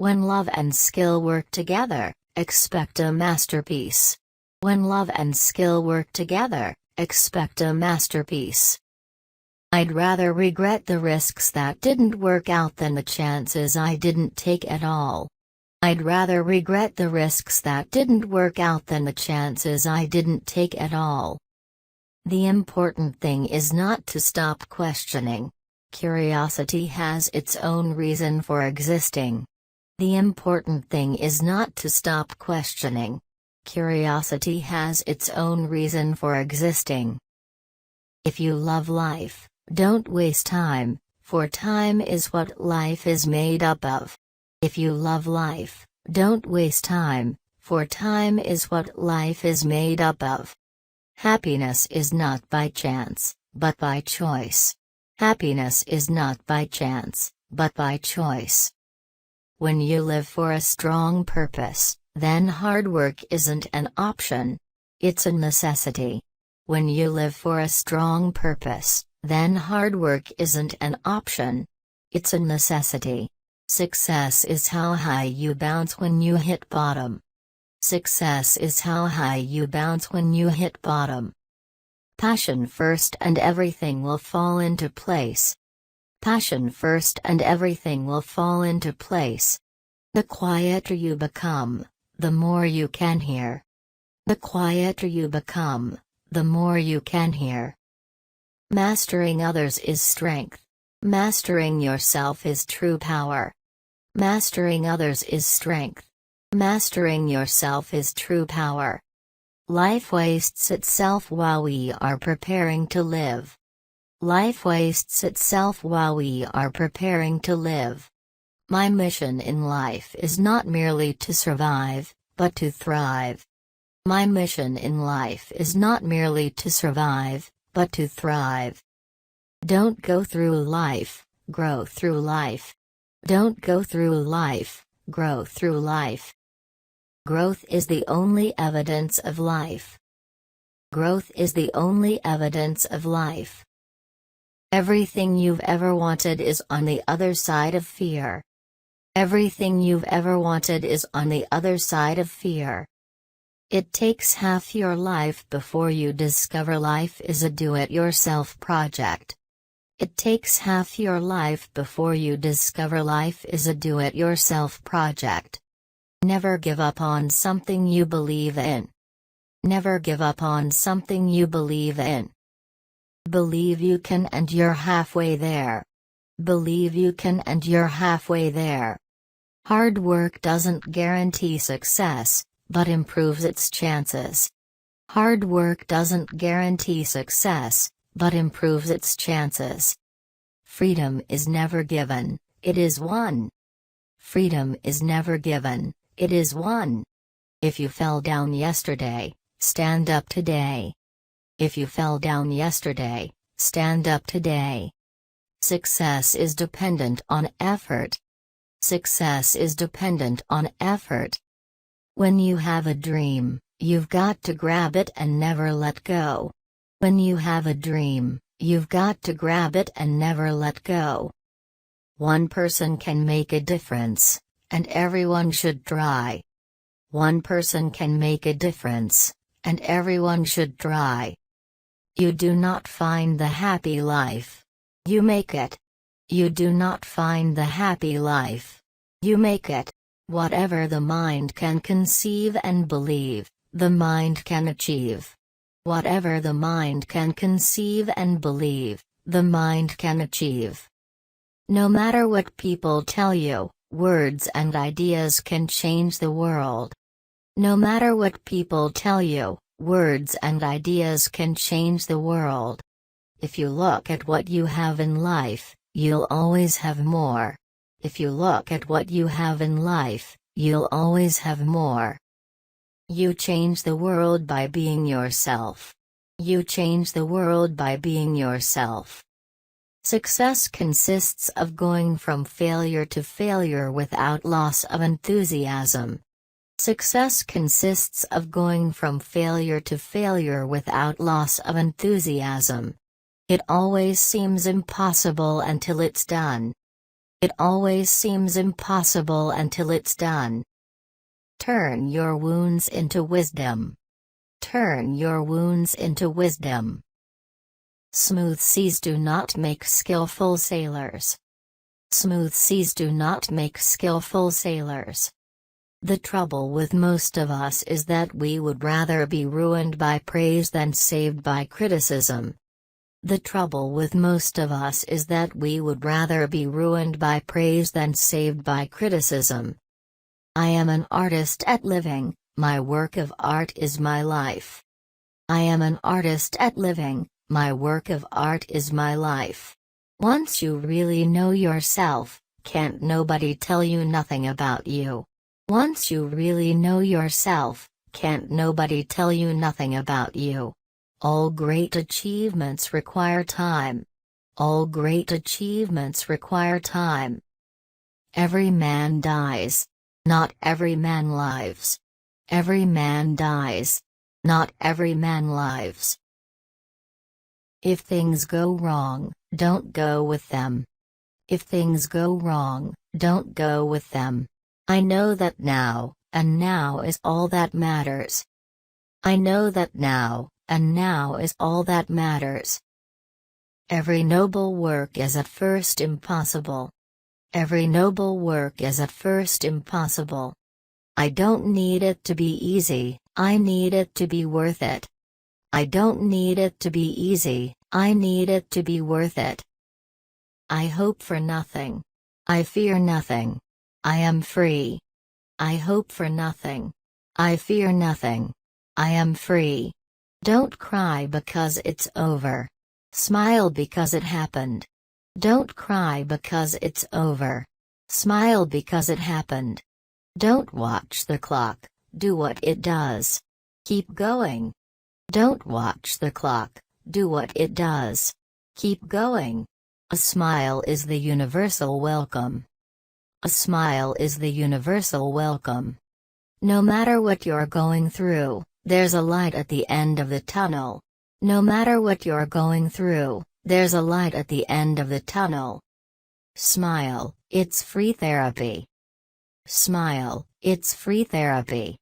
When love and skill work together, expect a masterpiece. When love and skill work together, expect a masterpiece. I'd rather regret the risks that didn't work out than the chances I didn't take at all. I'd rather regret the risks that didn't work out than the chances I didn't take at all. The important thing is not to stop questioning. Curiosity has its own reason for existing. The important thing is not to stop questioning. Curiosity has its own reason for existing. If you love life, don't waste time, for time is what life is made up of. If you love life, don't waste time, for time is what life is made up of. Happiness is not by chance, but by choice. Happiness is not by chance, but by choice. When you live for a strong purpose, then hard work isn't an option. It's a necessity. When you live for a strong purpose, then hard work isn't an option. It's a necessity. Success is how high you bounce when you hit bottom. Success is how high you bounce when you hit bottom. Passion first and everything will fall into place. Passion first and everything will fall into place. The quieter you become, the more you can hear. The quieter you become, the more you can hear. Mastering others is strength. Mastering yourself is true power. Mastering others is strength. Mastering yourself is true power. Life wastes itself while we are preparing to live. Life wastes itself while we are preparing to live. My mission in life is not merely to survive, but to thrive. My mission in life is not merely to survive, but to thrive. Don't go through life, grow through life. Don't go through life, grow through life. Growth is the only evidence of life. Growth is the only evidence of life. Everything you've ever wanted is on the other side of fear. Everything you've ever wanted is on the other side of fear. It takes half your life before you discover life is a do-it-yourself project. It takes half your life before you discover life is a do-it-yourself project. Never give up on something you believe in. Never give up on something you believe in. Believe you can and you're halfway there. Believe you can and you're halfway there. Hard work doesn't guarantee success, but improves its chances. Hard work doesn't guarantee success, but improves its chances. Freedom is never given, it is won. Freedom is never given, it is won. If you fell down yesterday, stand up today. If you fell down yesterday, stand up today. Success is dependent on effort. Success is dependent on effort. When you have a dream, you've got to grab it and never let go. When you have a dream, you've got to grab it and never let go. One person can make a difference, and everyone should try. One person can make a difference, and everyone should try. You do not find the happy life. You make it. You do not find the happy life. You make it. Whatever the mind can conceive and believe, the mind can achieve. Whatever the mind can conceive and believe, the mind can achieve. No matter what people tell you, words and ideas can change the world. No matter what people tell you, words and ideas can change the world. If you look at what you have in life, you'll always have more. If you look at what you have in life, you'll always have more. You change the world by being yourself. You change the world by being yourself. Success consists of going from failure to failure without loss of enthusiasm. Success consists of going from failure to failure without loss of enthusiasm. It always seems impossible until it's done. It always seems impossible until it's done. Turn your wounds into wisdom. Turn your wounds into wisdom. Smooth seas do not make skillful sailors. Smooth seas do not make skillful sailors. The trouble with most of us is that we would rather be ruined by praise than saved by criticism. The trouble with most of us is that we would rather be ruined by praise than saved by criticism. I am an artist at living, my work of art is my life. I am an artist at living, my work of art is my life. Once you really know yourself, can't nobody tell you nothing about you. Once you really know yourself, can't nobody tell you nothing about you. All great achievements require time. All great achievements require time. Every man dies. Not every man lives. Every man dies. Not every man lives. If things go wrong, don't go with them. If things go wrong, don't go with them. I know that now, and now is all that matters. I know that now, and now is all that matters. Every noble work is at first impossible. Every noble work is at first impossible. I don't need it to be easy, I need it to be worth it. I don't need it to be easy, I need it to be worth it. I hope for nothing. I fear nothing. I am free. I hope for nothing. I fear nothing. I am free. Don't cry because it's over. Smile because it happened. Don't cry because it's over. Smile because it happened. Don't watch the clock, do what it does. Keep going. Don't watch the clock, do what it does. Keep going. A smile is the universal welcome. A smile is the universal welcome. No matter what you're going through, there's a light at the end of the tunnel. No matter what you're going through, there's a light at the end of the tunnel. Smile, it's free therapy. Smile, it's free therapy.